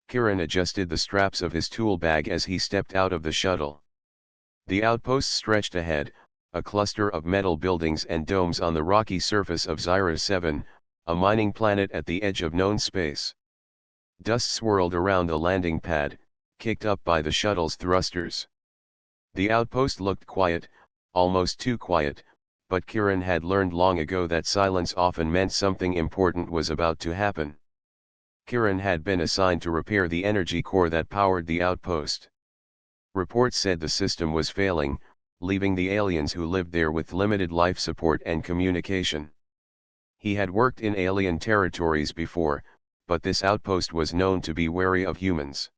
Kiran adjusted the straps of his tool bag as he stepped out of the shuttle. The outpost stretched ahead, a cluster of metal buildings and domes on the rocky surface of Zyra 7, a mining planet at the edge of known space. Dust swirled around the landing pad, kicked up by the shuttle's thrusters. The outpost looked quiet, almost too quiet, but Kiran had learned long ago that silence often meant something important was about to happen. Kiran had been assigned to repair the energy core that powered the outpost. Reports said the system was failing, leaving the aliens who lived there with limited life support and communication. He had worked in alien territories before, but this outpost was known to be wary of humans.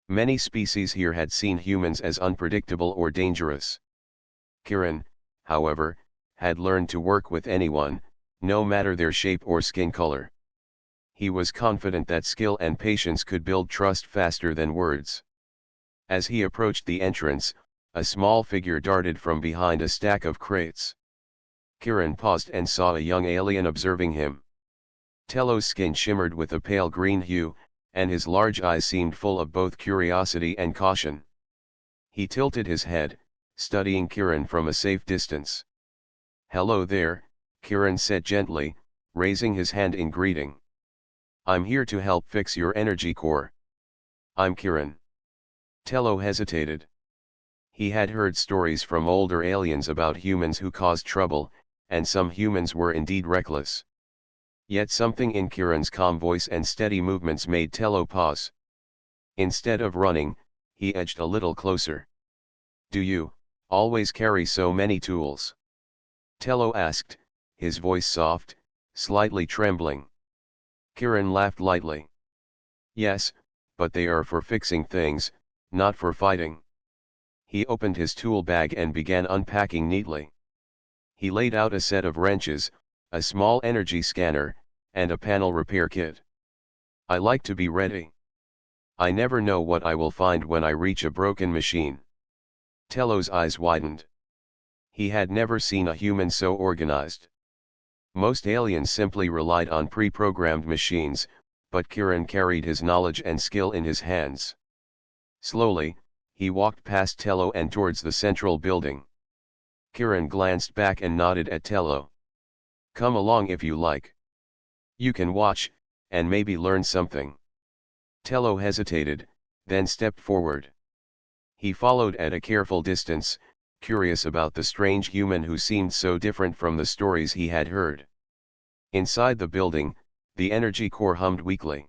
Many species here had seen humans as unpredictable or dangerous. Kiran, however, had learned to work with anyone, no matter their shape or skin color. He was confident that skill and patience could build trust faster than words. As he approached the entrance, a small figure darted from behind a stack of crates. Kiran paused and saw a young alien observing him. Tello's skin shimmered with a pale green hue, and his large eyes seemed full of both curiosity and caution. He tilted his head, studying Kiran from a safe distance. "Hello there," Kiran said gently, raising his hand in greeting. "I'm here to help fix your energy core." "I'm Kiran." Tello hesitated. He had heard stories from older aliens about humans who caused trouble, and some humans were indeed reckless. Yet something in Kiran's calm voice and steady movements made Tello pause. Instead of running, he edged a little closer. "Do you always carry so many tools?" Tello asked, his voice soft, slightly trembling. Kiran laughed lightly. "Yes, but they are for fixing things, not for fighting." He opened his tool bag and began unpacking neatly. He laid out a set of wrenches, a small energy scanner, and a panel repair kit. "I like to be ready. I never know what I will find when I reach a broken machine." Tello's eyes widened. He had never seen a human so organized. Most aliens simply relied on pre-programmed machines, but Kiran carried his knowledge and skill in his hands. Slowly, he walked past Tello and towards the central building. Kiran glanced back and nodded at Tello. "Come along if you like. You can watch, and maybe learn something." Tello hesitated, then stepped forward. He followed at a careful distance, curious about the strange human who seemed so different from the stories he had heard. Inside the building, the energy core hummed weakly.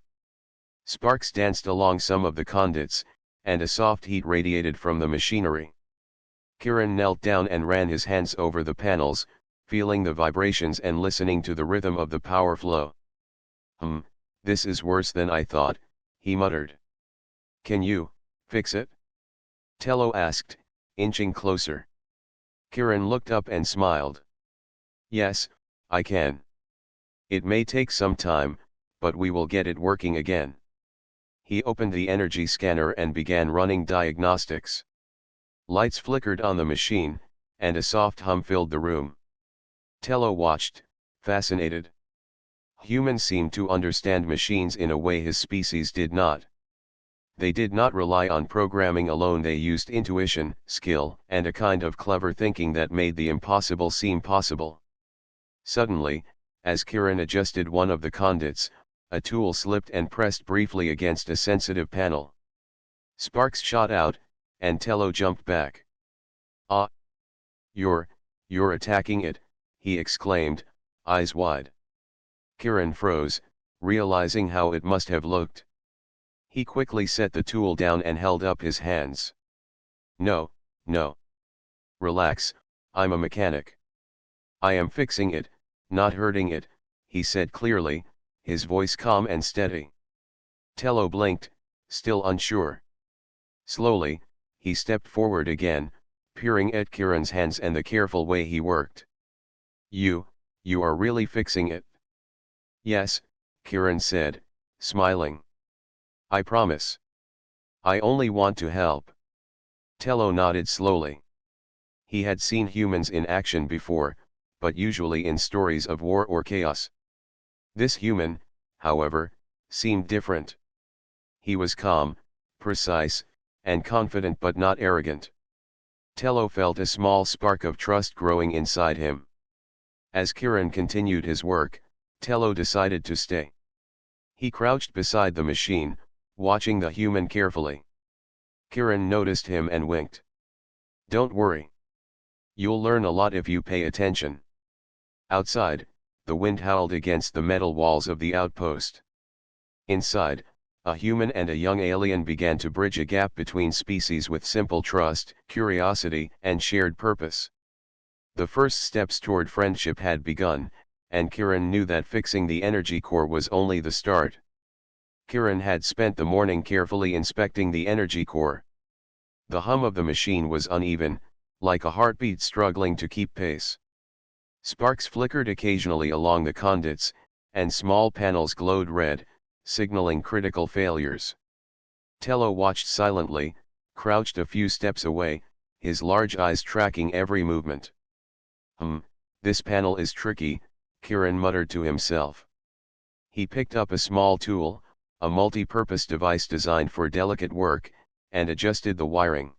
Sparks danced along some of the conduits, and a soft heat radiated from the machinery. Kiran knelt down and ran his hands over the panels, feeling the vibrations and listening to the rhythm of the power flow. This is worse than I thought," he muttered. "Can you fix it?" Tello asked, inching closer. Kiran looked up and smiled. "Yes, I can. It may take some time, but we will get it working again." He opened the energy scanner and began running diagnostics. Lights flickered on the machine, and a soft hum filled the room. Tello watched, fascinated. Humans seemed to understand machines in a way his species did not. They did not rely on programming alone, they used intuition, skill, and a kind of clever thinking that made the impossible seem possible. Suddenly, as Kiran adjusted one of the conduits, a tool slipped and pressed briefly against a sensitive panel. Sparks shot out, and Tello jumped back. "Ah! You're attacking it," he exclaimed, eyes wide. Kiran froze, realizing how it must have looked. He quickly set the tool down and held up his hands. No. Relax, I'm a mechanic. I am fixing it, not hurting it," he said clearly, his voice calm and steady. Tello blinked, still unsure. Slowly, he stepped forward again, peering at Kiran's hands and the careful way he worked. You are really fixing it?" "Yes," Kiran said, smiling. "I promise. I only want to help." Tello nodded slowly. He had seen humans in action before, but usually in stories of war or chaos. This human, however, seemed different. He was calm, precise, and confident but not arrogant. Tello felt a small spark of trust growing inside him. As Kiran continued his work, Tello decided to stay. He crouched beside the machine, watching the human carefully. Kiran noticed him and winked. "Don't worry. You'll learn a lot if you pay attention." Outside, the wind howled against the metal walls of the outpost. Inside, a human and a young alien began to bridge a gap between species with simple trust, curiosity, and shared purpose. The first steps toward friendship had begun, and Kiran knew that fixing the energy core was only the start. Kiran had spent the morning carefully inspecting the energy core. The hum of the machine was uneven, like a heartbeat struggling to keep pace. Sparks flickered occasionally along the conduits, and small panels glowed red, signaling critical failures. Tello watched silently, crouched a few steps away, his large eyes tracking every movement. This panel is tricky," Kiran muttered to himself. He picked up a small tool, a multi-purpose device designed for delicate work, and adjusted the wiring.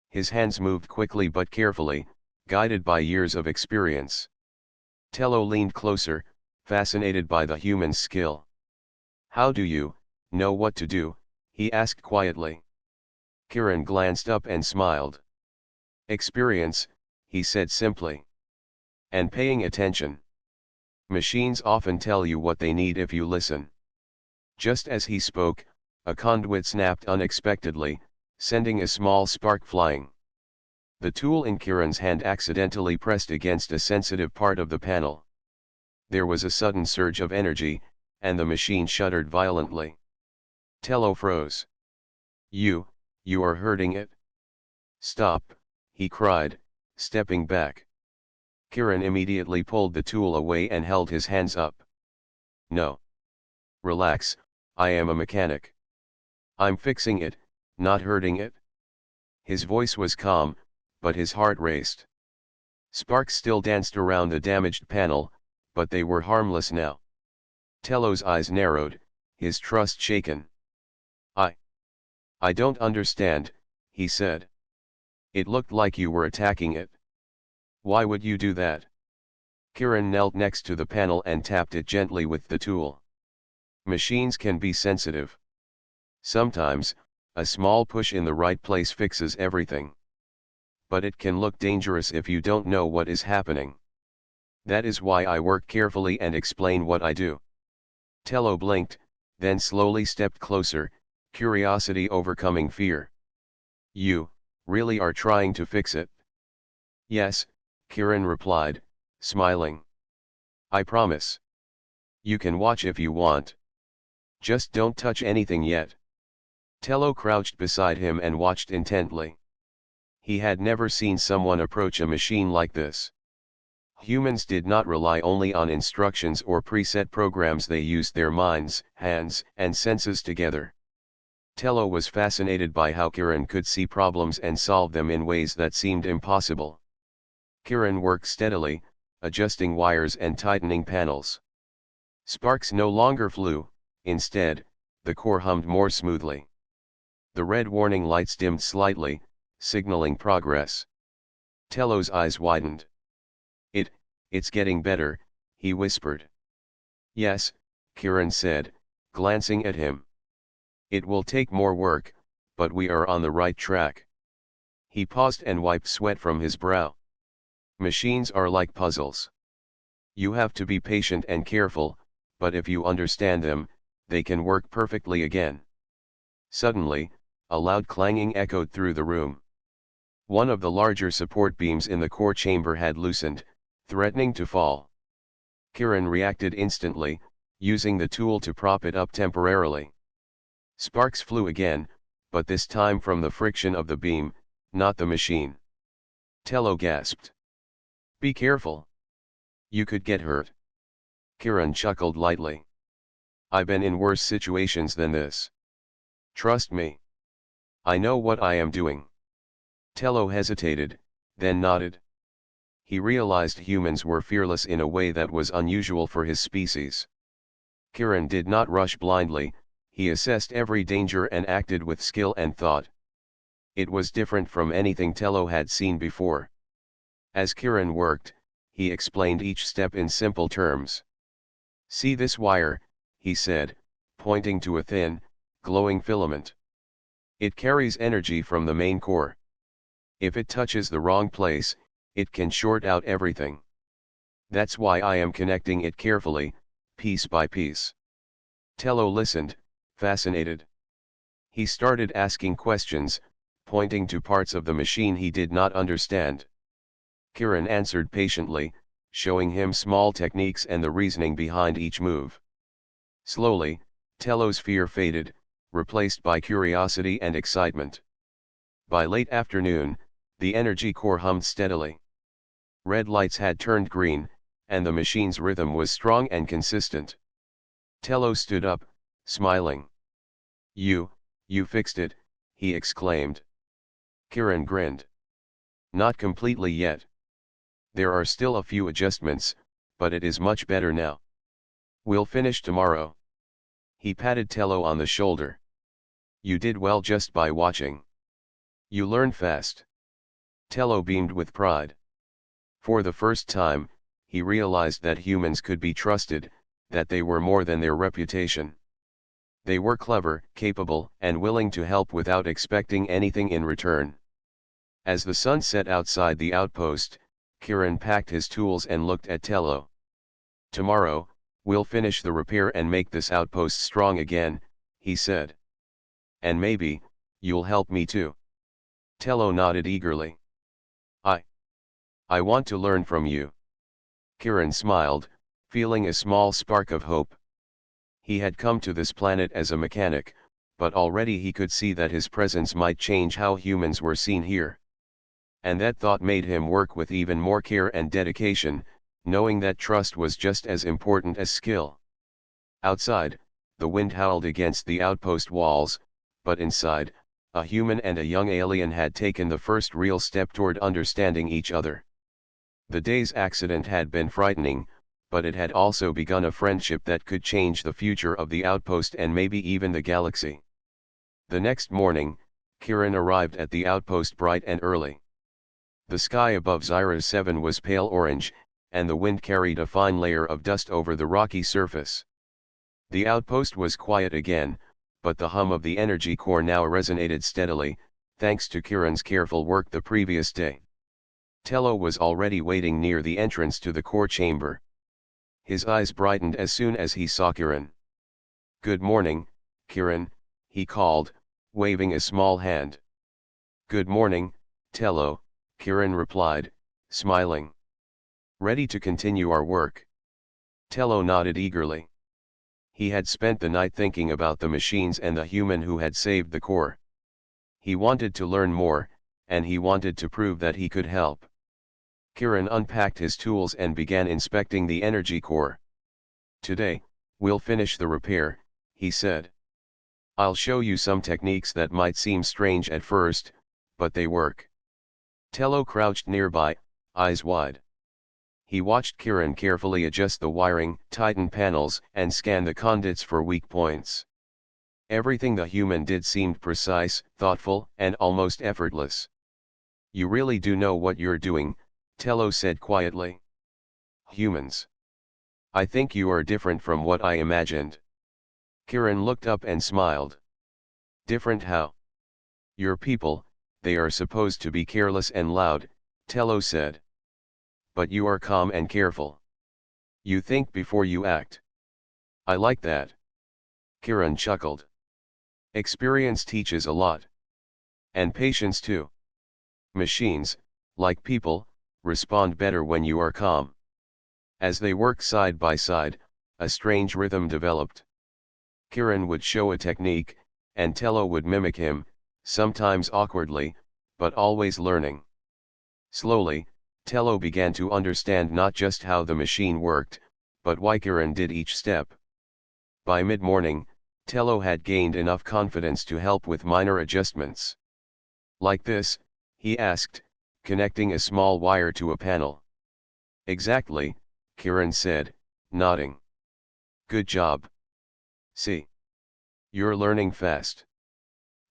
His hands moved quickly but carefully, guided by years of experience. Tello leaned closer, fascinated by the human's skill. "How do you know what to do?" he asked quietly. Kiran glanced up and smiled. "Experience," he said simply. "And paying attention. Machines often tell you what they need if you listen." Just as he spoke, a conduit snapped unexpectedly, sending a small spark flying. The tool in Kiran's hand accidentally pressed against a sensitive part of the panel. There was a sudden surge of energy, and the machine shuddered violently. Tello froze. You are hurting it." "Stop," he cried, stepping back. Kiran immediately pulled the tool away and held his hands up. "No. Relax, I am a mechanic. I'm fixing it, not hurting it." His voice was calm, but his heart raced. Sparks still danced around the damaged panel, but they were harmless now. Tello's eyes narrowed, his trust shaken. I don't understand," he said. "It looked like you were attacking it. Why would you do that?" Kiran knelt next to the panel and tapped it gently with the tool. "Machines can be sensitive. Sometimes, a small push in the right place fixes everything. But it can look dangerous if you don't know what is happening. That is why I work carefully and explain what I do." Tello blinked, then slowly stepped closer, curiosity overcoming fear. "You really are trying to fix it?" "Yes," Kiran replied, smiling. "I promise. You can watch if you want. Just don't touch anything yet." Tello crouched beside him and watched intently. He had never seen someone approach a machine like this. Humans did not rely only on instructions or preset programs, they used their minds, hands, and senses together. Tello was fascinated by how Kiran could see problems and solve them in ways that seemed impossible. Kiran worked steadily, adjusting wires and tightening panels. Sparks no longer flew, instead, the core hummed more smoothly. The red warning lights dimmed slightly, signaling progress. Tello's eyes widened. It's getting better," he whispered. "Yes," Kiran said, glancing at him. "It will take more work, but we are on the right track." He paused and wiped sweat from his brow. "Machines are like puzzles. You have to be patient and careful, but if you understand them, they can work perfectly again." Suddenly, a loud clanging echoed through the room. One of the larger support beams in the core chamber had loosened, threatening to fall. Kiran reacted instantly, using the tool to prop it up temporarily. Sparks flew again, but this time from the friction of the beam, not the machine. Tello gasped. "Be careful. You could get hurt." Kiran chuckled lightly. "I've been in worse situations than this. Trust me. I know what I am doing." Tello hesitated, then nodded. He realized humans were fearless in a way that was unusual for his species. Kiran did not rush blindly, He assessed every danger and acted with skill and thought. It was different from anything Tello had seen before. As Kiran worked, he explained each step in simple terms. "See this wire," he said, pointing to a thin, glowing filament. "It carries energy from the main core. If it touches the wrong place, it can short out everything. That's why I am connecting it carefully, piece by piece." Tello listened, fascinated. He started asking questions, pointing to parts of the machine he did not understand. Kiran answered patiently, showing him small techniques and the reasoning behind each move. Slowly, Tello's fear faded, replaced by curiosity and excitement. By late afternoon, the energy core hummed steadily. Red lights had turned green, and the machine's rhythm was strong and consistent. Tello stood up, smiling. You fixed it," he exclaimed. Kiran grinned. "Not completely yet. There are still a few adjustments, but it is much better now. We'll finish tomorrow." He patted Tello on the shoulder. "You did well just by watching. You learn fast." Tello beamed with pride. For the first time, he realized that humans could be trusted, that they were more than their reputation. They were clever, capable, and willing to help without expecting anything in return. As the sun set outside the outpost, Kiran packed his tools and looked at Tello. "Tomorrow, we'll finish the repair and make this outpost strong again," he said. "And maybe, you'll help me too." Tello nodded eagerly. I I want to learn from you." Kiran smiled, feeling a small spark of hope. He had come to this planet as a mechanic, but already he could see that his presence might change how humans were seen here. And that thought made him work with even more care and dedication, knowing that trust was just as important as skill. Outside, the wind howled against the outpost walls, but inside, a human and a young alien had taken the first real step toward understanding each other. The day's accident had been frightening, but it had also begun a friendship that could change the future of the outpost and maybe even the galaxy. The next morning, Kiran arrived at the outpost bright and early. The sky above Zira 7 was pale orange, and the wind carried a fine layer of dust over the rocky surface. The outpost was quiet again, but the hum of the energy core now resonated steadily, thanks to Kiran's careful work the previous day. Tello was already waiting near the entrance to the core chamber. His eyes brightened as soon as he saw Kiran. "Good morning, Kiran," he called, waving a small hand. "Good morning, Tello," Kiran replied, smiling. "Ready to continue our work?" Tello nodded eagerly. He had spent the night thinking about the machines and the human who had saved the core. He wanted to learn more, and he wanted to prove that he could help. Kiran unpacked his tools and began inspecting the energy core. "Today, we'll finish the repair," he said. "I'll show you some techniques that might seem strange at first, but they work." Tello crouched nearby, eyes wide. He watched Kiran carefully adjust the wiring, tighten panels, and scan the conduits for weak points. Everything the human did seemed precise, thoughtful, and almost effortless. "You really do know what you're doing," Tello said quietly. "Humans. I think you are different from what I imagined." Kiran looked up and smiled. "Different how?" "Your people, they are supposed to be careless and loud," Tello said. "But you are calm and careful. You think before you act. I like that." Kiran chuckled. "Experience teaches a lot. And patience too. Machines, like people, respond better when you are calm." As they worked side by side, a strange rhythm developed. Kiran would show a technique, and Tello would mimic him, sometimes awkwardly, but always learning. Slowly, Tello began to understand not just how the machine worked, but why Kiran did each step. By mid-morning, Tello had gained enough confidence to help with minor adjustments. "Like this?" he asked, connecting a small wire to a panel. "Exactly," Kiran said, nodding. "Good job. See. You're learning fast.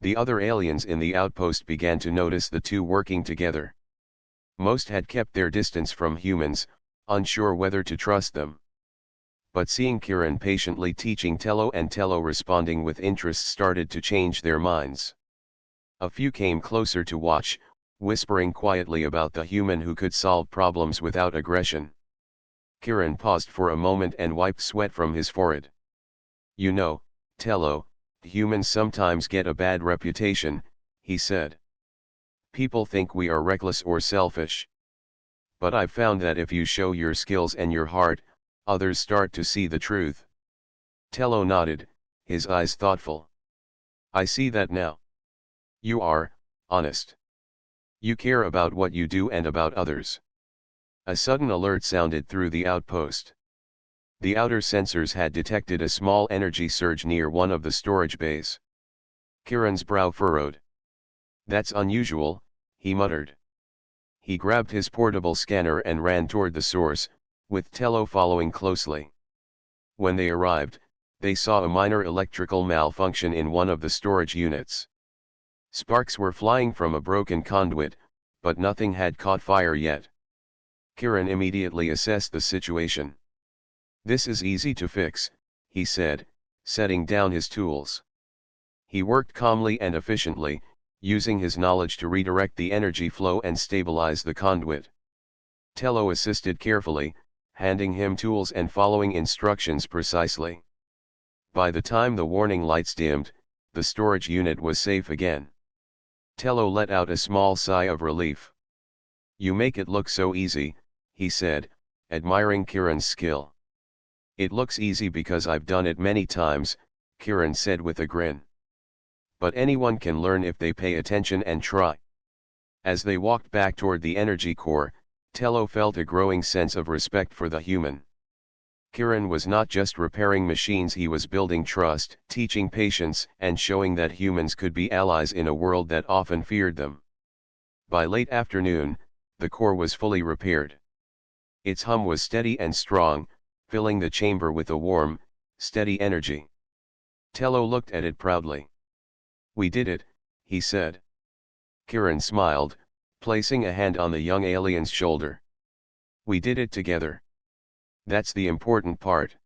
The other aliens in the outpost began to notice the two working together. Most had kept their distance from humans, unsure whether to trust them. But seeing Kieran patiently teaching Tello and Tello responding with interest started to change their minds. A few came closer to watch, whispering quietly about the human who could solve problems without aggression. Kieran paused for a moment and wiped sweat from his forehead. You know, Tello, humans sometimes get a bad reputation, he said. People think we are reckless or selfish. But I've found that if you show your skills and your heart, others start to see the truth. Tello nodded, his eyes thoughtful. I see that now. You are honest. You care about what you do and about others. A sudden alert sounded through the outpost. The outer sensors had detected a small energy surge near one of the storage bays. Kieran's brow furrowed. That's unusual, he muttered. He grabbed his portable scanner and ran toward the source, with Tello following closely. When they arrived, they saw a minor electrical malfunction in one of the storage units. Sparks were flying from a broken conduit, but nothing had caught fire yet. Kieran immediately assessed the situation. This is easy to fix, he said, setting down his tools. He worked calmly and efficiently, using his knowledge to redirect the energy flow and stabilize the conduit. Tello assisted carefully, handing him tools and following instructions precisely. By the time the warning lights dimmed, the storage unit was safe again. Tello let out a small sigh of relief. You make it look so easy, he said, admiring Kieran's skill. It looks easy because I've done it many times, Kieran said with a grin. But anyone can learn if they pay attention and try. As they walked back toward the energy core, Tello felt a growing sense of respect for the human. Kieran was not just repairing machines, he was building trust, teaching patience, and showing that humans could be allies in a world that often feared them. By late afternoon, the core was fully repaired. Its hum was steady and strong, filling the chamber with a warm, steady energy. Tello looked at it proudly. We did it, he said. Kieran smiled, placing a hand on the young alien's shoulder. We did it together. That's the important part.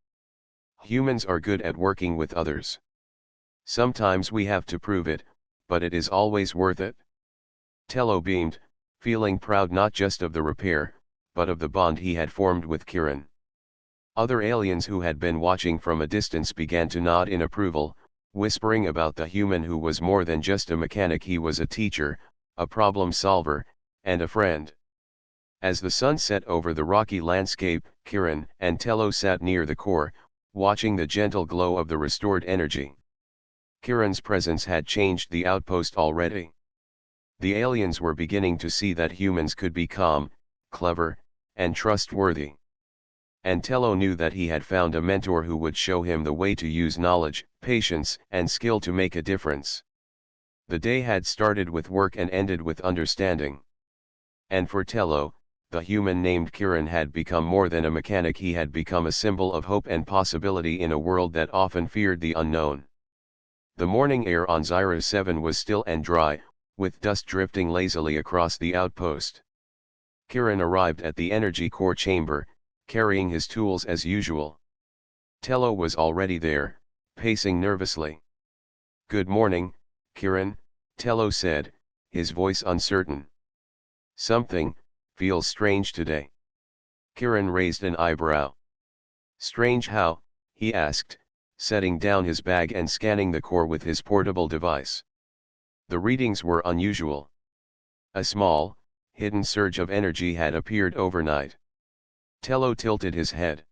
Humans are good at working with others. Sometimes we have to prove it, but it is always worth it. Tello beamed, feeling proud not just of the repair, but of the bond he had formed with Kieran. Other aliens who had been watching from a distance began to nod in approval, whispering about the human who was more than just a mechanic. He was a teacher, a problem solver, and a friend. As the sun set over the rocky landscape, Kieran and Tello sat near the core, watching the gentle glow of the restored energy. Kieran's presence had changed the outpost already. The aliens were beginning to see that humans could be calm, clever, and trustworthy. And Tello knew that he had found a mentor who would show him the way to use knowledge, patience, and skill to make a difference. The day had started with work and ended with understanding. And for Tello, the human named Kieran had become more than a mechanic. He had become a symbol of hope and possibility in a world that often feared the unknown. The morning air on Zyra 7 was still and dry, with dust drifting lazily across the outpost. Kieran arrived at the energy core chamber, carrying his tools as usual. Tello was already there, pacing nervously. Good morning, Kieran, Tello said, his voice uncertain. Something feels strange today. Kieran raised an eyebrow. Strange how? He asked, setting down his bag and scanning the core with his portable device. The readings were unusual. A small, hidden surge of energy had appeared overnight. Tello tilted his head.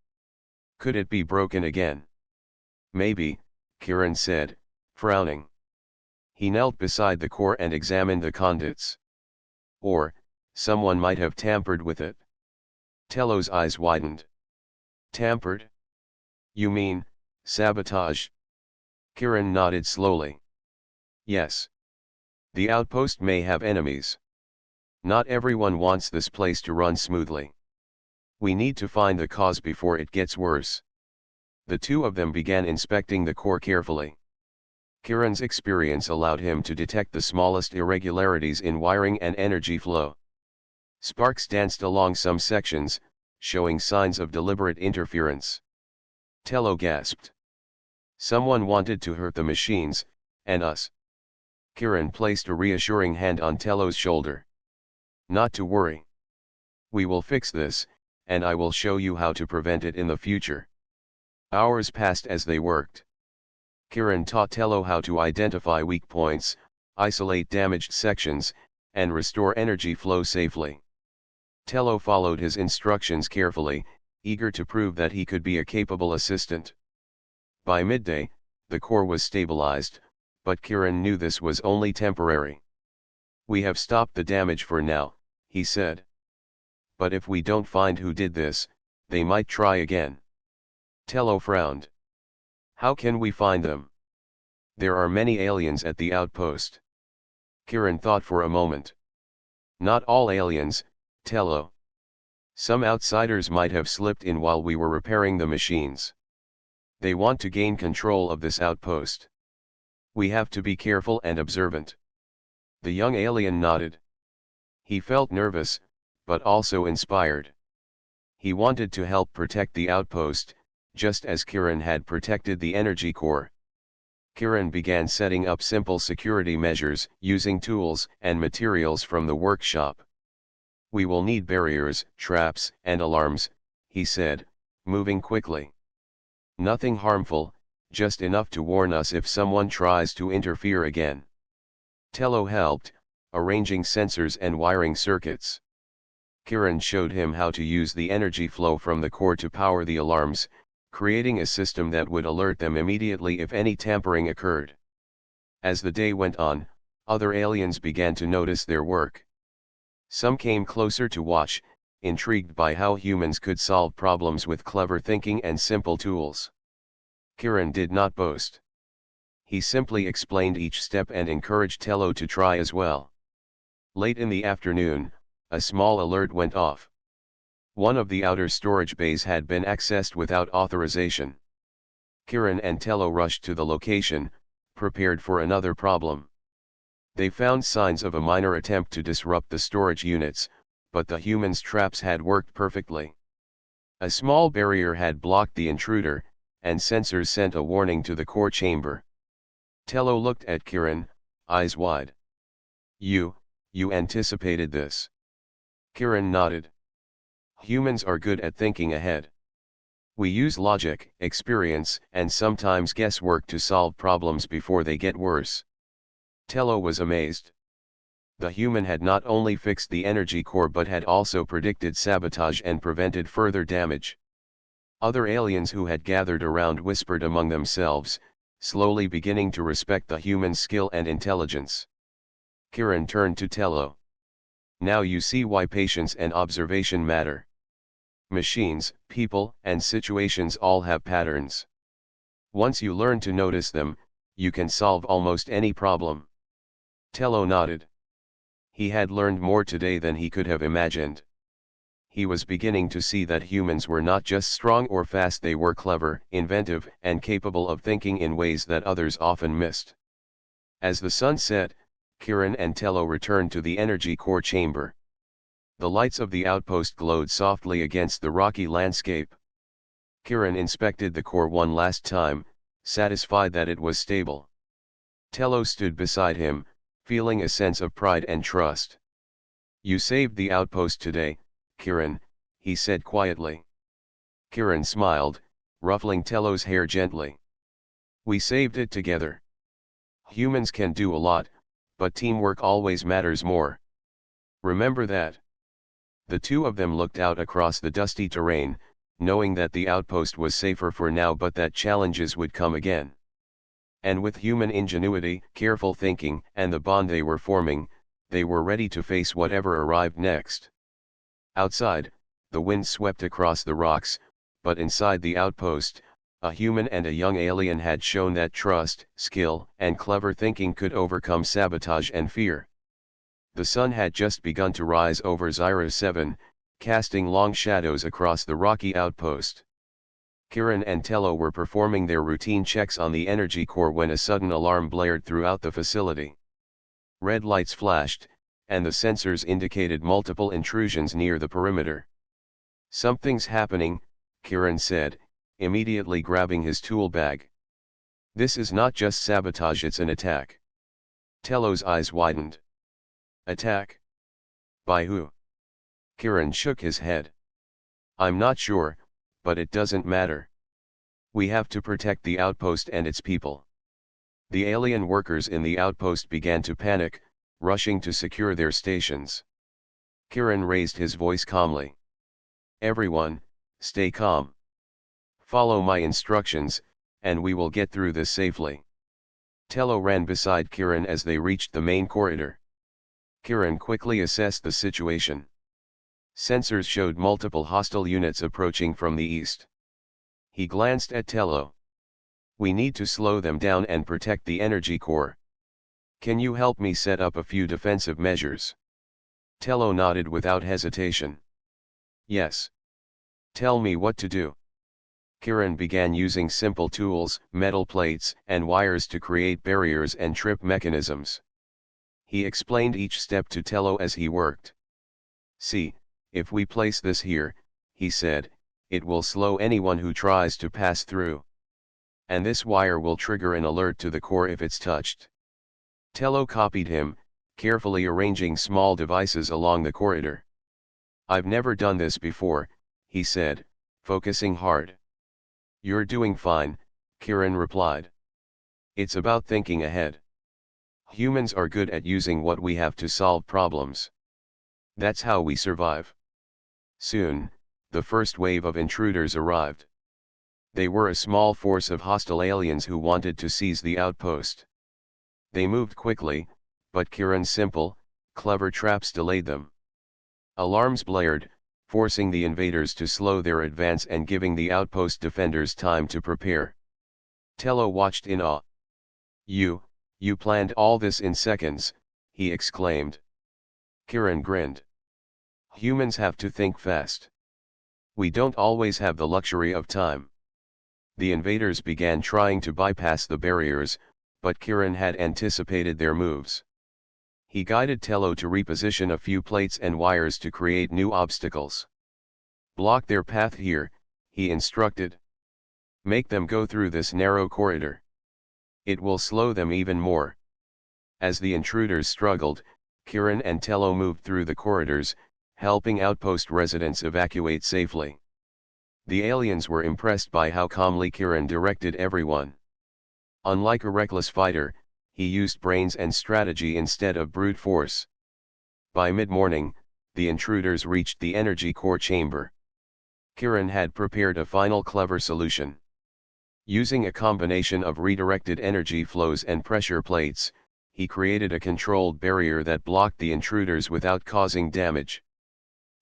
Could it be broken again? Maybe, Kieran said, frowning. He knelt beside the core and examined the conduits. Or, someone might have tampered with it. Tello's eyes widened. Tampered? You mean, sabotage? Kieran nodded slowly. Yes. The outpost may have enemies. Not everyone wants this place to run smoothly. We need to find the cause before it gets worse. The two of them began inspecting the core carefully. Kiran's experience allowed him to detect the smallest irregularities in wiring and energy flow. Sparks danced along some sections, showing signs of deliberate interference. Tello gasped. Someone wanted to hurt the machines, and us. Kiran placed a reassuring hand on Tello's shoulder. Not to worry. We will fix this, and I will show you how to prevent it in the future. Hours passed as they worked. Kiran taught Tello how to identify weak points, isolate damaged sections, and restore energy flow safely. Tello followed his instructions carefully, eager to prove that he could be a capable assistant. By midday, the core was stabilized, but Kiran knew this was only temporary. We have stopped the damage for now, he said. But if we don't find who did this, they might try again. Tello frowned. How can we find them? There are many aliens at the outpost. Kiran thought for a moment. Not all aliens, Tello. Some outsiders might have slipped in while we were repairing the machines. They want to gain control of this outpost. We have to be careful and observant. The young alien nodded. He felt nervous, but also inspired. He wanted to help protect the outpost, just as Kiran had protected the energy core. Kiran began setting up simple security measures, using tools and materials from the workshop. We will need barriers, traps, and alarms, he said, moving quickly. Nothing harmful, just enough to warn us if someone tries to interfere again. Tello helped, arranging sensors and wiring circuits. Kiran showed him how to use the energy flow from the core to power the alarms, creating a system that would alert them immediately if any tampering occurred. As the day went on, other aliens began to notice their work. Some came closer to watch, intrigued by how humans could solve problems with clever thinking and simple tools. Kiran did not boast. He simply explained each step and encouraged Tello to try as well. Late in the afternoon, a small alert went off. One of the outer storage bays had been accessed without authorization. Kiran and Tello rushed to the location, prepared for another problem. They found signs of a minor attempt to disrupt the storage units, but the humans' traps had worked perfectly. A small barrier had blocked the intruder, and sensors sent a warning to the core chamber. Tello looked at Kiran, eyes wide. You anticipated this. Kiran nodded. Humans are good at thinking ahead. We use logic, experience, and sometimes guesswork to solve problems before they get worse. Tello was amazed. The human had not only fixed the energy core but had also predicted sabotage and prevented further damage. Other aliens who had gathered around whispered among themselves, slowly beginning to respect the human's skill and intelligence. Kiran turned to Tello. Now you see why patience and observation matter. Machines, people, and situations all have patterns. Once you learn to notice them, you can solve almost any problem. Tello nodded. He had learned more today than he could have imagined. He was beginning to see that humans were not just strong or fast, they were clever, inventive, and capable of thinking in ways that others often missed. As the sun set, Kiran and Tello returned to the energy core chamber. The lights of the outpost glowed softly against the rocky landscape. Kiran inspected the core one last time, satisfied that it was stable. Tello stood beside him, feeling a sense of pride and trust. You saved the outpost today, Kiran, he said quietly. Kiran smiled, ruffling Tello's hair gently. We saved it together. Humans can do a lot, but teamwork always matters more. Remember that. The two of them looked out across the dusty terrain, knowing that the outpost was safer for now but that challenges would come again. And with human ingenuity, careful thinking, and the bond they were forming, they were ready to face whatever arrived next. Outside, the wind swept across the rocks, but inside the outpost, a human and a young alien had shown that trust, skill, and clever thinking could overcome sabotage and fear. The sun had just begun to rise over Zyra 7, casting long shadows across the rocky outpost. Kiran and Tello were performing their routine checks on the energy core when a sudden alarm blared throughout the facility. Red lights flashed, and the sensors indicated multiple intrusions near the perimeter. "Something's happening," Kiran said, immediately grabbing his tool bag. "This is not just sabotage, it's an attack." Tello's eyes widened. "Attack? By who?" Kiran shook his head. "I'm not sure, but it doesn't matter. We have to protect the outpost and its people." The alien workers in the outpost began to panic, rushing to secure their stations. Kiran raised his voice calmly. "Everyone, stay calm. Follow my instructions, and we will get through this safely." Tello ran beside Kiran as they reached the main corridor. Kiran quickly assessed the situation. Sensors showed multiple hostile units approaching from the east. He glanced at Tello. "We need to slow them down and protect the energy core. Can you help me set up a few defensive measures?" Tello nodded without hesitation. "Yes. Tell me what to do." Kiran began using simple tools, metal plates, and wires to create barriers and trip mechanisms. He explained each step to Tello as he worked. "See, if we place this here," he said, "it will slow anyone who tries to pass through. And this wire will trigger an alert to the core if it's touched." Tello copied him, carefully arranging small devices along the corridor. "I've never done this before," he said, focusing hard. "You're doing fine," Kiran replied. "It's about thinking ahead. Humans are good at using what we have to solve problems. That's how we survive." Soon, the first wave of intruders arrived. They were a small force of hostile aliens who wanted to seize the outpost. They moved quickly, but Kiran's simple, clever traps delayed them. Alarms blared, forcing the invaders to slow their advance and giving the outpost defenders time to prepare. Tello watched in awe. You planned all this in seconds," he exclaimed. Kiran grinned. "Humans have to think fast. We don't always have the luxury of time." The invaders began trying to bypass the barriers, but Kiran had anticipated their moves. He guided Tello to reposition a few plates and wires to create new obstacles. "Block their path here," he instructed. "Make them go through this narrow corridor. It will slow them even more." As the intruders struggled, Kiran and Tello moved through the corridors, helping outpost residents evacuate safely. The aliens were impressed by how calmly Kiran directed everyone. Unlike a reckless fighter, he used brains and strategy instead of brute force. By mid-morning, the intruders reached the energy core chamber. Kiran had prepared a final clever solution. Using a combination of redirected energy flows and pressure plates, he created a controlled barrier that blocked the intruders without causing damage.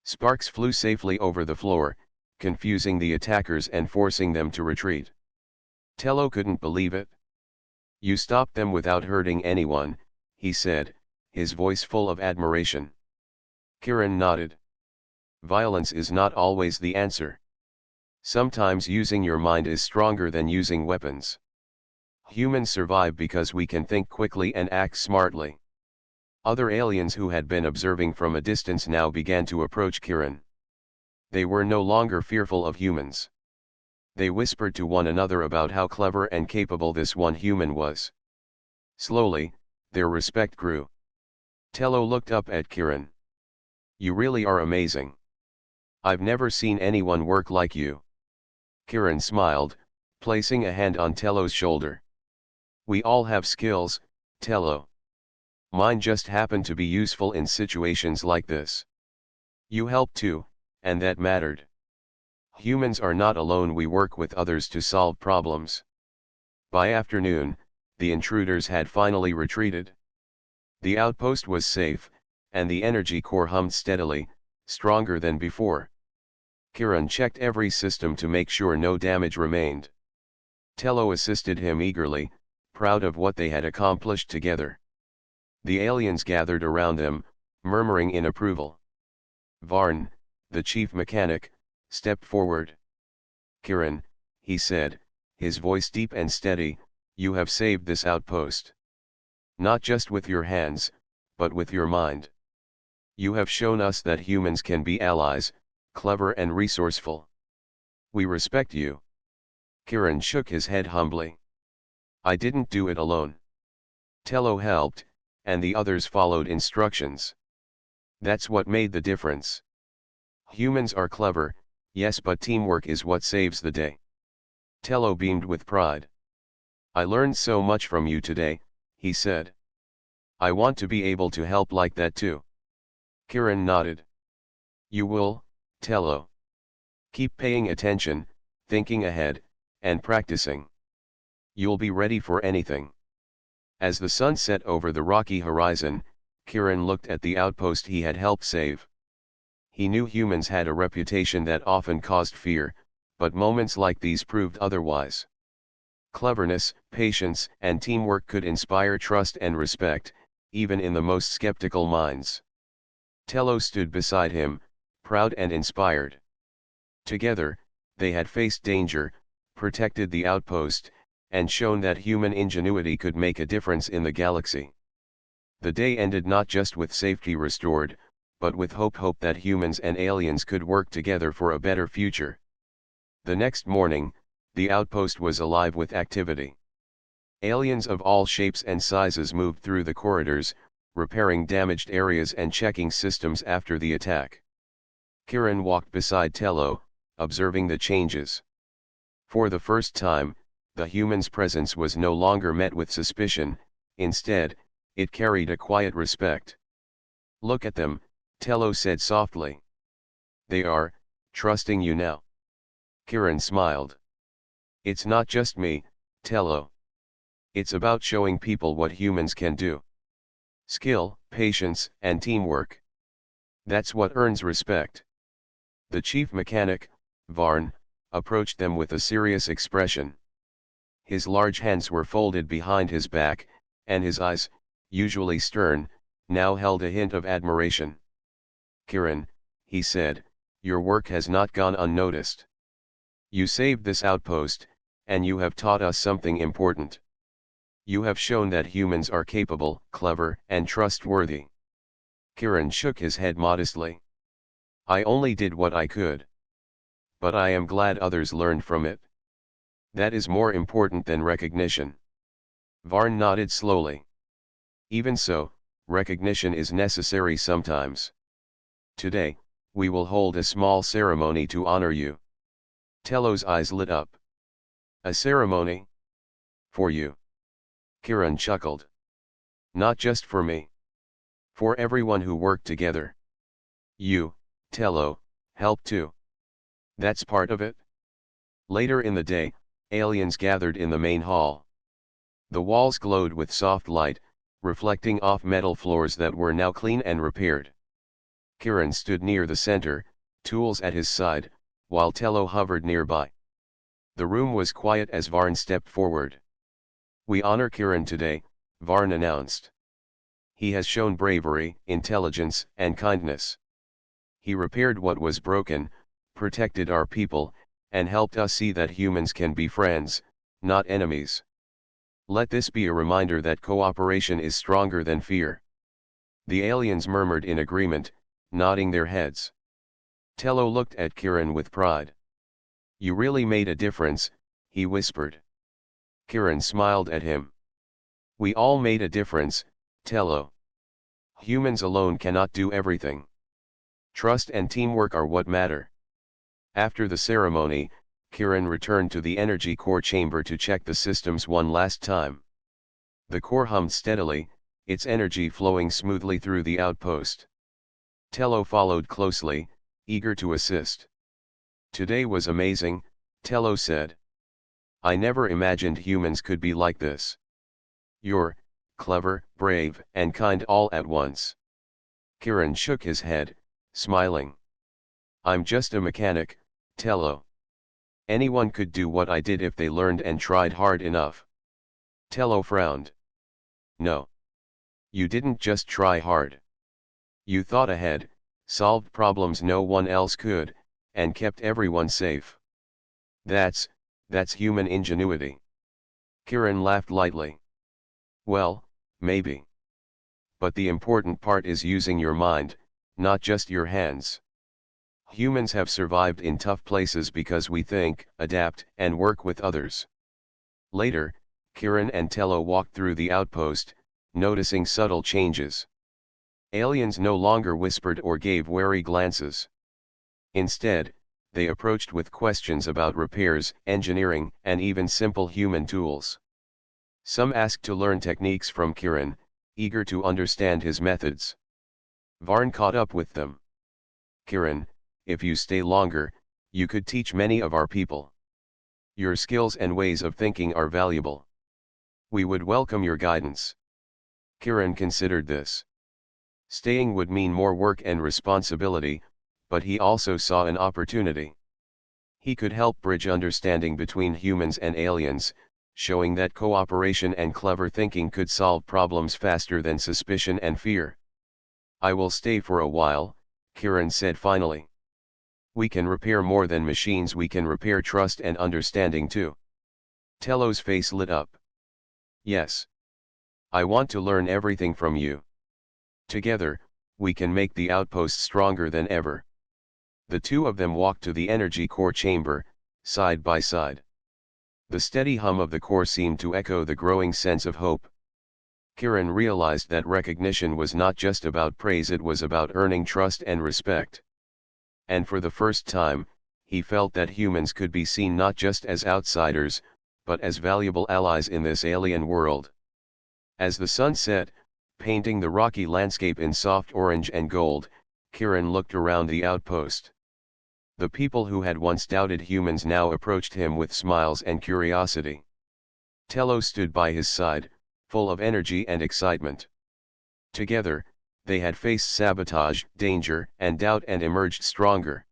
Sparks flew safely over the floor, confusing the attackers and forcing them to retreat. Tello couldn't believe it. "You stopped them without hurting anyone," he said, his voice full of admiration. Kiran nodded. "Violence is not always the answer. Sometimes using your mind is stronger than using weapons. Humans survive because we can think quickly and act smartly." Other aliens who had been observing from a distance now began to approach Kiran. They were no longer fearful of humans. They whispered to one another about how clever and capable this one human was. Slowly, their respect grew. Tello looked up at Kiran. "You really are amazing. I've never seen anyone work like you." Kiran smiled, placing a hand on Tello's shoulder. "We all have skills, Tello. Mine just happen to be useful in situations like this. You helped too, and that mattered. Humans are not alone, we work with others to solve problems." By afternoon, the intruders had finally retreated. The outpost was safe, and the energy core hummed steadily, stronger than before. Kiran checked every system to make sure no damage remained. Tello assisted him eagerly, proud of what they had accomplished together. The aliens gathered around them, murmuring in approval. Varn, the chief mechanic, stepped forward. "Kiran," he said, his voice deep and steady, you have saved this outpost. Not just with your hands, but with your mind. You have shown us that humans can be allies, clever and resourceful. We respect you. Kiran shook his head humbly. I didn't do it alone. Tello helped, and the others followed instructions. That's what made the difference. Humans are clever, yes, but teamwork is what saves the day. Tello beamed with pride. I learned so much from you today, he said. I want to be able to help like that too. Kiran nodded. You will, Tello. Keep paying attention, thinking ahead, and practicing. You'll be ready for anything. As the sun set over the rocky horizon, Kiran looked at the outpost he had helped save. He knew humans had a reputation that often caused fear, but moments like these proved otherwise. Cleverness, patience, and teamwork could inspire trust and respect, even in the most skeptical minds. Tello stood beside him, proud and inspired. Together, they had faced danger, protected the outpost, and shown that human ingenuity could make a difference in the galaxy. The day ended not just with safety restored, but with hope that humans and aliens could work together for a better future. The next morning, the outpost was alive with activity. Aliens of all shapes and sizes moved through the corridors, repairing damaged areas and checking systems after the attack. Kiran walked beside Tello, observing the changes. For the first time, the human's presence was no longer met with suspicion, instead, it carried a quiet respect. Look at them, Tello said softly. They are trusting you now. Kiran smiled. It's not just me, Tello. It's about showing people what humans can do. Skill, patience, and teamwork. That's what earns respect. The chief mechanic, Varn, approached them with a serious expression. His large hands were folded behind his back, and his eyes, usually stern, now held a hint of admiration. Kiran, he said, your work has not gone unnoticed. You saved this outpost, and you have taught us something important. You have shown that humans are capable, clever, and trustworthy. Kiran shook his head modestly. I only did what I could. But I am glad others learned from it. That is more important than recognition. Varn nodded slowly. Even so, recognition is necessary sometimes. Today, we will hold a small ceremony to honor you. Tello's eyes lit up. A ceremony? For you. Kiran chuckled. Not just for me. For everyone who worked together. You, Tello, helped too. That's part of it. Later in the day, aliens gathered in the main hall. The walls glowed with soft light, reflecting off metal floors that were now clean and repaired. Kiran stood near the center, tools at his side, while Tello hovered nearby. The room was quiet as Varn stepped forward. We honor Kiran today, Varn announced. He has shown bravery, intelligence, and kindness. He repaired what was broken, protected our people, and helped us see that humans can be friends, not enemies. Let this be a reminder that cooperation is stronger than fear. The aliens murmured in agreement, nodding their heads. Tello looked at Kiran with pride. You really made a difference, he whispered. Kiran smiled at him. We all made a difference, Tello. Humans alone cannot do everything. Trust and teamwork are what matter. After the ceremony, Kiran returned to the energy core chamber to check the systems one last time. The core hummed steadily, its energy flowing smoothly through the outpost. Tello followed closely, eager to assist. Today was amazing, Tello said. I never imagined humans could be like this. You're clever, brave, and kind all at once. Kiran shook his head, smiling. I'm just a mechanic, Tello. Anyone could do what I did if they learned and tried hard enough. Tello frowned. No. You didn't just try hard. You thought ahead, solved problems no one else could, and kept everyone safe. That's That's human ingenuity. Kiran laughed lightly. Well, maybe. But the important part is using your mind, not just your hands. Humans have survived in tough places because we think, adapt, and work with others. Later, Kiran and Tello walked through the outpost, noticing subtle changes. Aliens no longer whispered or gave wary glances. Instead, they approached with questions about repairs, engineering, and even simple human tools. Some asked to learn techniques from Kiran, eager to understand his methods. Varn caught up with them. Kiran, if you stay longer, you could teach many of our people. Your skills and ways of thinking are valuable. We would welcome your guidance. Kiran considered this. Staying would mean more work and responsibility, but he also saw an opportunity. He could help bridge understanding between humans and aliens, showing that cooperation and clever thinking could solve problems faster than suspicion and fear. I will stay for a while, Kiran said finally. We can repair more than machines, we can repair trust and understanding too. Tello's face lit up. Yes. I want to learn everything from you. Together, we can make the outpost stronger than ever. The two of them walked to the energy core chamber, side by side. The steady hum of the core seemed to echo the growing sense of hope. Kiran realized that recognition was not just about praise, it was about earning trust and respect. And for the first time, he felt that humans could be seen not just as outsiders, but as valuable allies in this alien world. As the sun set, painting the rocky landscape in soft orange and gold, Kiran looked around the outpost. The people who had once doubted humans now approached him with smiles and curiosity. Tello stood by his side, full of energy and excitement. Together, they had faced sabotage, danger, and doubt and emerged stronger.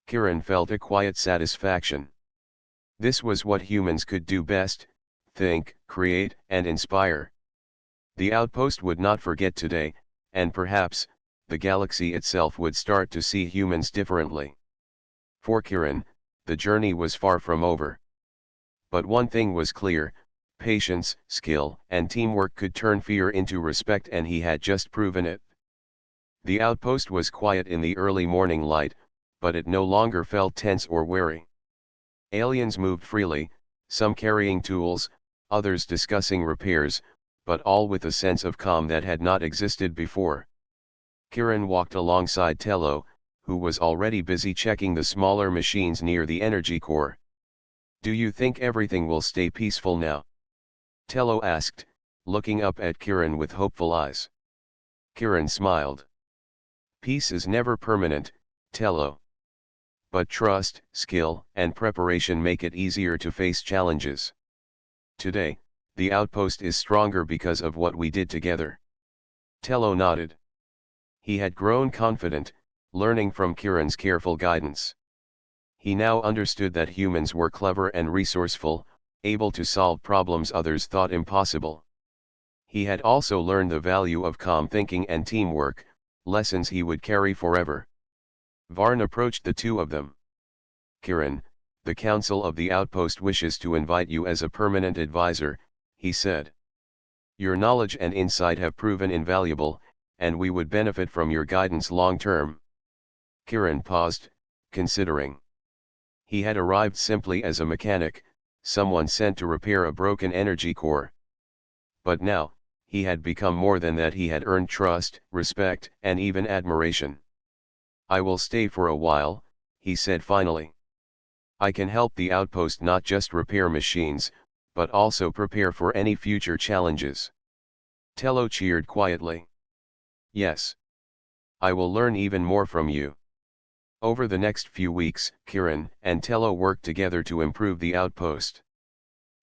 Kiran felt a quiet satisfaction. This was what humans could do best: think, create, and inspire. The outpost would not forget today, and perhaps, the galaxy itself would start to see humans differently. For Kiran, the journey was far from over. But one thing was clear: patience, skill, and teamwork could turn fear into respect, and he had just proven it. The outpost was quiet in the early morning light, but it no longer felt tense or wary. Aliens moved freely, some carrying tools, others discussing repairs, but all with a sense of calm that had not existed before. Kiran walked alongside Tello, who was already busy checking the smaller machines near the energy core. Do you think everything will stay peaceful now? Tello asked, looking up at Kiran with hopeful eyes. Kiran smiled. Peace is never permanent, Tello. But trust, skill, and preparation make it easier to face challenges. Today, the outpost is stronger because of what we did together. Tello nodded. He had grown confident, learning from Kiran's careful guidance. He now understood that humans were clever and resourceful, able to solve problems others thought impossible. He had also learned the value of calm thinking and teamwork, lessons he would carry forever. Varn approached the two of them. Kiran, the Council of the Outpost wishes to invite you as a permanent advisor, he said. Your knowledge and insight have proven invaluable, and we would benefit from your guidance long term. Kiran paused, considering. He had arrived simply as a mechanic, someone sent to repair a broken energy core. But now, he had become more than that. He had earned trust, respect, and even admiration. I will stay for a while, he said finally. I can help the outpost not just repair machines, but also prepare for any future challenges. Tello cheered quietly. Yes. I will learn even more from you. Over the next few weeks, Kiran and Tello worked together to improve the outpost.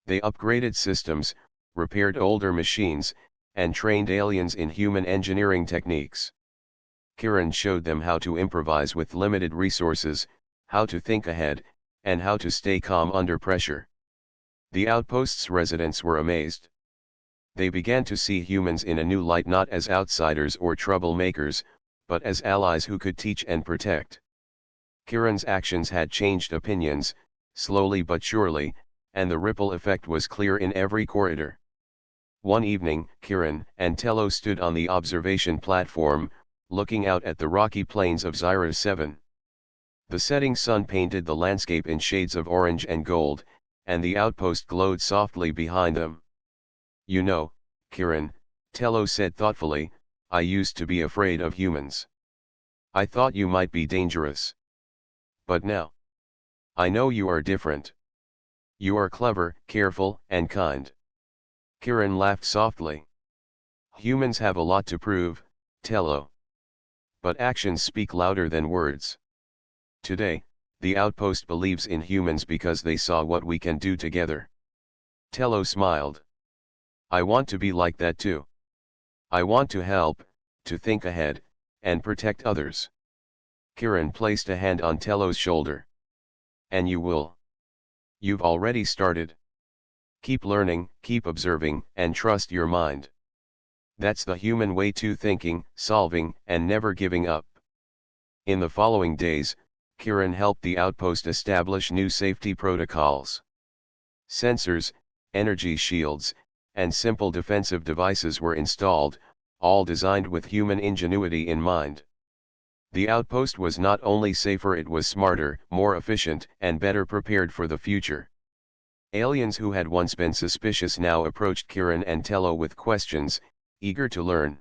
They upgraded systems, repaired older machines, and trained aliens in human engineering techniques. Kiran showed them how to improvise with limited resources, how to think ahead, and how to stay calm under pressure. The outpost's residents were amazed. They began to see humans in a new light, not as outsiders or troublemakers, but as allies who could teach and protect. Kiran's actions had changed opinions, slowly but surely, and the ripple effect was clear in every corridor. One evening, Kiran and Tello stood on the observation platform, looking out at the rocky plains of Zyra 7. The setting sun painted the landscape in shades of orange and gold, and the outpost glowed softly behind them. You know, Kiran, Tello said thoughtfully, I used to be afraid of humans. I thought you might be dangerous. But now, I know you are different. You are clever, careful, and kind. Kiran laughed softly. Humans have a lot to prove, Tello. But actions speak louder than words. Today, the outpost believes in humans because they saw what we can do together. Tello smiled. I want to be like that too. I want to help, to think ahead, and protect others. Kiran placed a hand on Tello's shoulder. And you will. You've already started. Keep learning, keep observing, and trust your mind. That's the human way to thinking, solving, and never giving up. In the following days, Kiran helped the outpost establish new safety protocols. Sensors, energy shields, and simple defensive devices were installed, all designed with human ingenuity in mind. The outpost was not only safer, it was smarter, more efficient, and better prepared for the future. Aliens who had once been suspicious now approached Kiran and Tello with questions, eager to learn.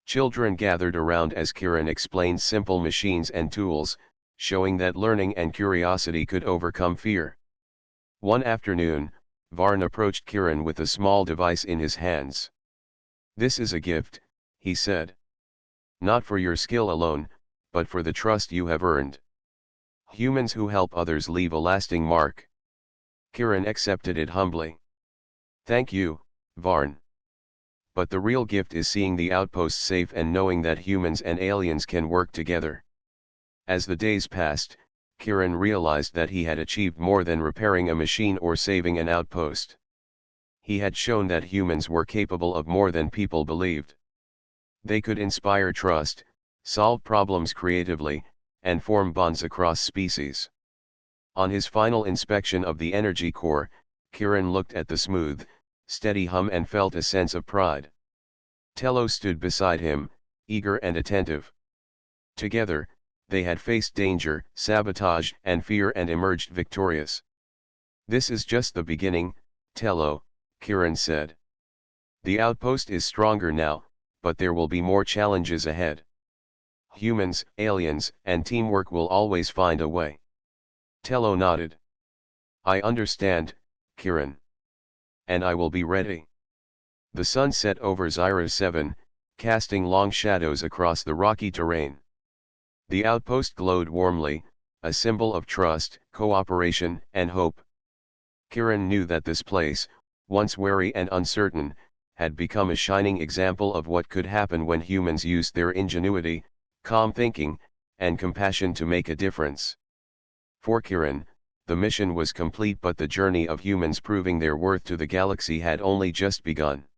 Children gathered around as Kiran explained simple machines and tools, showing that learning and curiosity could overcome fear. One afternoon, Varn approached Kiran with a small device in his hands. This is a gift, he said. Not for your skill alone, but for the trust you have earned. Humans who help others leave a lasting mark. Kiran accepted it humbly. Thank you, Varn. But the real gift is seeing the outpost safe and knowing that humans and aliens can work together. As the days passed, Kiran realized that he had achieved more than repairing a machine or saving an outpost. He had shown that humans were capable of more than people believed. They could inspire trust, solve problems creatively, and form bonds across species. On his final inspection of the energy core, Kiran looked at the smooth, steady hum and felt a sense of pride. Tello stood beside him, eager and attentive. Together, they had faced danger, sabotage, and fear and emerged victorious. This is just the beginning, Tello, Kiran said. The outpost is stronger now, but there will be more challenges ahead. Humans, aliens, and teamwork will always find a way. Tello nodded. I understand, Kiran. And I will be ready. The sun set over Zyra 7, casting long shadows across the rocky terrain. The outpost glowed warmly, a symbol of trust, cooperation, and hope. Kiran knew that this place, once wary and uncertain, had become a shining example of what could happen when humans used their ingenuity, calm thinking, and compassion to make a difference. For Kiran, the mission was complete, but the journey of humans proving their worth to the galaxy had only just begun.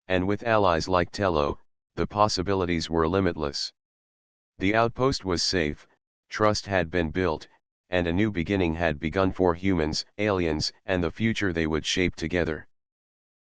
And with allies like Tello, the possibilities were limitless. The outpost was safe, trust had been built, and a new beginning had begun for humans, aliens, and the future they would shape together.